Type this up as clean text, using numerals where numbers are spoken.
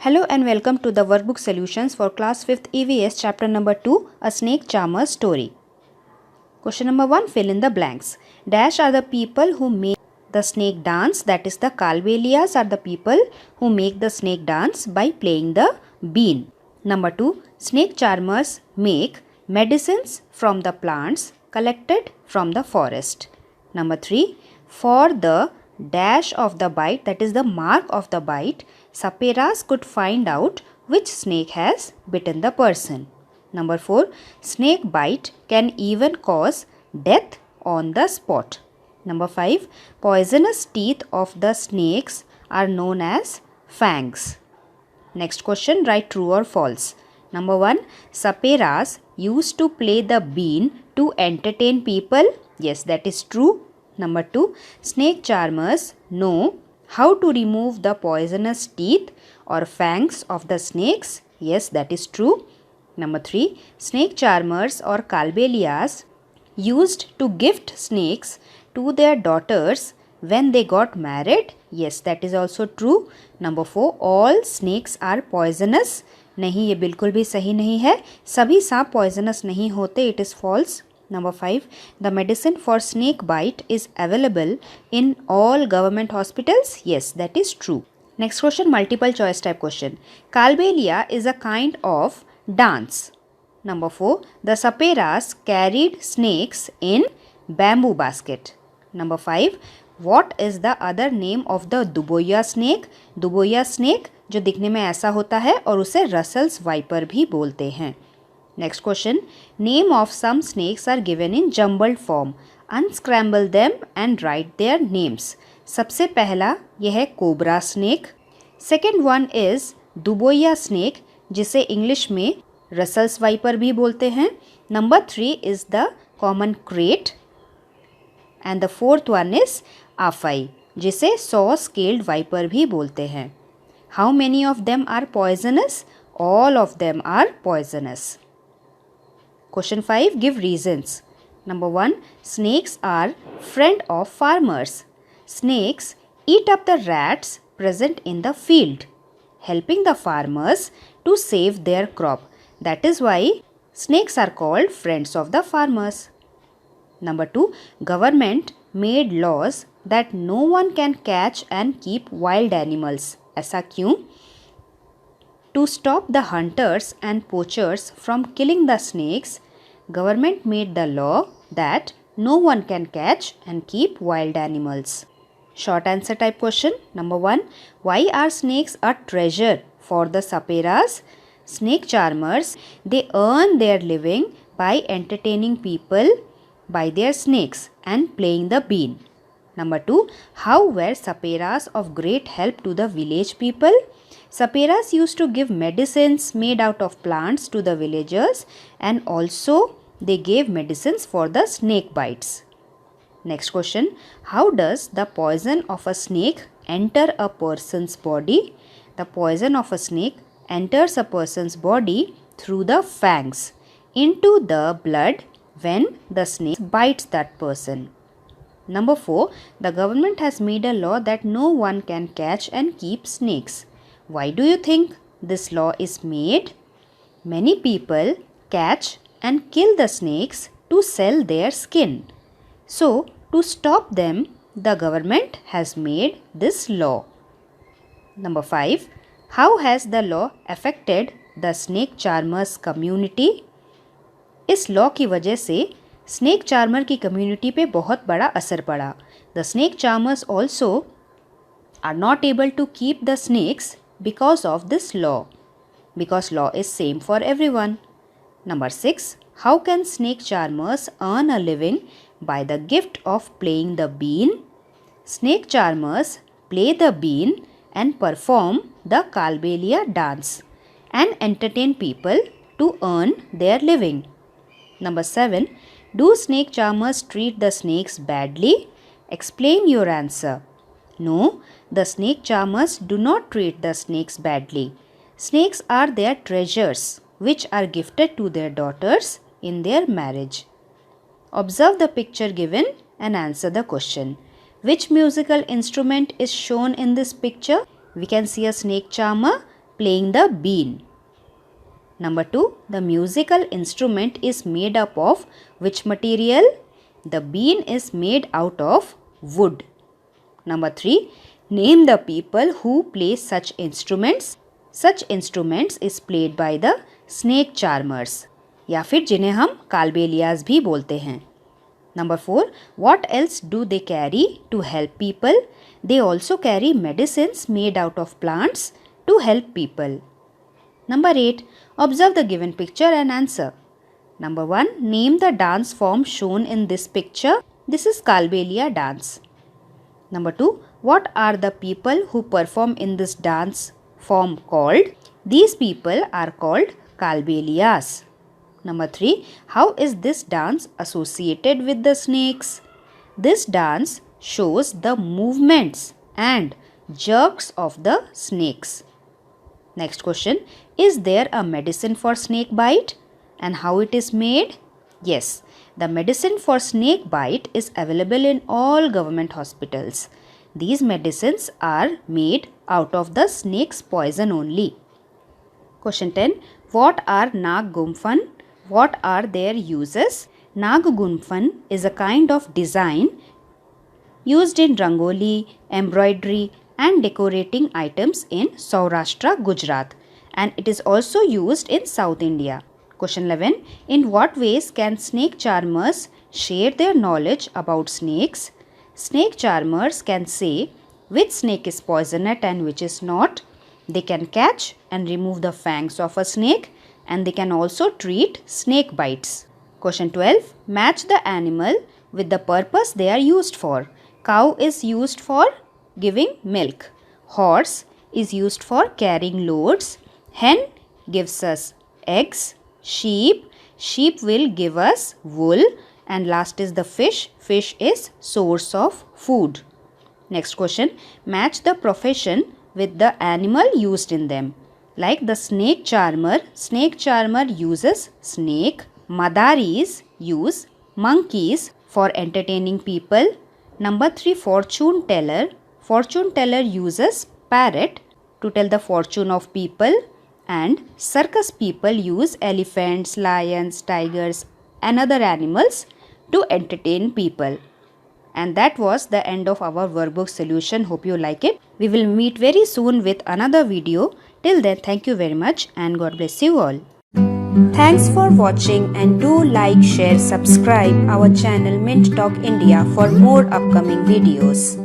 Hello and welcome to the workbook solutions for class 5th EVS chapter number 2, A Snake Charmer Story. Question number 1, fill in the blanks. Dash are the people who make the snake dance, that is the Kalbelias are the people who make the snake dance by playing the bean. Number 2, snake charmers make medicines from the plants collected from the forest. Number 3, for the dash of the bite, that is the mark of the bite, Saperas could find out which snake has bitten the person. Number 4, snake bite can even cause death on the spot. Number 5, poisonous teeth of the snakes are known as fangs. Next question, write true or false. Number 1, Saperas used to play the bean to entertain people. Yes, that is true. Number 2, snake charmers know how to remove the poisonous teeth or fangs of the snakes. Yes, that is true. Number 3, snake charmers or Kalbelias used to gift snakes to their daughters when they got married. Yes, that is also true. Number 4, all snakes are poisonous. नहीं, ये बिल्कुल भी सही नहीं है. सभी सांप poisonous नहीं होते. It is false. Number 5, the medicine for snake bite is available in all government hospitals. Yes, that is true. Next question, multiple choice type question. Kalbelia is a kind of dance. Number 4, the Saperas carried snakes in bamboo basket. Number 5, what is the other name of the Duboya snake? Duboya snake जो दिखने में ऐसा होता है और उसे Russell's viper भी बोलते हैं. Next question, name of some snakes are given in jumbled form. Unscramble them and write their names. सबसे पहला यह है cobra snake. Second one is दुबोया स्नेक जिसे इंग्लिश में रसल्स वाइपर भी बोलते हैं. Number 3 is the common crate. And the fourth one is आफाई जिसे सॉ स्केल्ड वाइपर भी बोलते हैं. How many of them are poisonous? All of them are poisonous. Question 5, give reasons. Number 1, snakes are friend of farmers. Snakes eat up the rats present in the field, helping the farmers to save their crop. That is why snakes are called friends of the farmers. Number 2, government made laws that no one can catch and keep wild animals. ऐसा क्यों? To stop the hunters and poachers from killing the snakes, government made the law that no one can catch and keep wild animals. Short answer type question. Number 1, why are snakes a treasure for the Saperas? Snake charmers, they earn their living by entertaining people by their snakes and playing the bean. Number 2, how were Saperas of great help to the village people? Saperas used to give medicines made out of plants to the villagers and also they gave medicines for the snake bites. Next question, how does the poison of a snake enter a person's body? The poison of a snake enters a person's body through the fangs into the blood when the snake bites that person. Number 4, the government has made a law that no one can catch and keep snakes. Why do you think this law is made? Many people catch and kill the snakes to sell their skin. So, to stop them, the government has made this law. Number 5, how has the law affected the snake charmers community? इस law की वजह से snake charmer की community पे बहुत बड़ा असर पड़ा. The snake charmers also are not able to keep the snakes because of this law, because law is same for everyone. Number 6, how can snake charmers earn a living by the gift of playing the bean? Snake charmers play the bean and perform the Kalbelia dance and entertain people to earn their living. Number 7, do snake charmers treat the snakes badly? Explain your answer. No, the snake charmers do not treat the snakes badly. Snakes are their treasures which are gifted to their daughters in their marriage. Observe the picture given and answer the question. Which musical instrument is shown in this picture? We can see a snake charmer playing the bean. Number 2. The musical instrument is made up of which material? The bean is made out of wood. Number 3. Name the people who play such instruments. Such instruments is played by the snake charmers, या फिर जिन्हें हम कालबेलियाज भी बोलते हैं. Number 4. What else do they carry to help people? They also carry medicines made out of plants to help people. Number 8. Observe the given picture and answer. Number 1. Name the dance form shown in this picture. This is Kalbelia dance. Number 2. What are the people who perform in this dance form called? These people are called Kalbelias. Number 3. How is this dance associated with the snakes? This dance shows the movements and jerks of the snakes. Next question. Is there a medicine for snake bite? And how it is made? Yes, the medicine for snake bite is available in all government hospitals. These medicines are made out of the snake's poison only. Question 10. What are Nag Gumphan? What are their uses? Nag Gumphan is a kind of design used in rangoli, embroidery and decorating items in Saurashtra, Gujarat, and it is also used in South India. Question 11. In what ways can snake charmers share their knowledge about snakes? Snake charmers can say which snake is poisonous and which is not. They can catch and remove the fangs of a snake, and they can also treat snake bites. Question 12. Match the animal with the purpose they are used for. Cow is used for giving milk. Horse is used for carrying loads. Hen gives us eggs. Sheep will give us wool. And last is the fish. Fish is source of food. Next question. Match the profession with the animal used in them. Like the snake charmer uses snake. Madaris use monkeys for entertaining people. Number 3. Fortune teller uses parrot to tell the fortune of people, and circus people use elephants, lions, tigers and other animals to entertain people. And that was the end of our workbook solution. Hope you like it. We will meet very soon with another video. Till then, thank you very much and God bless you all. Thanks for watching, and do like, share, subscribe our channel Mint Talk India for more upcoming videos.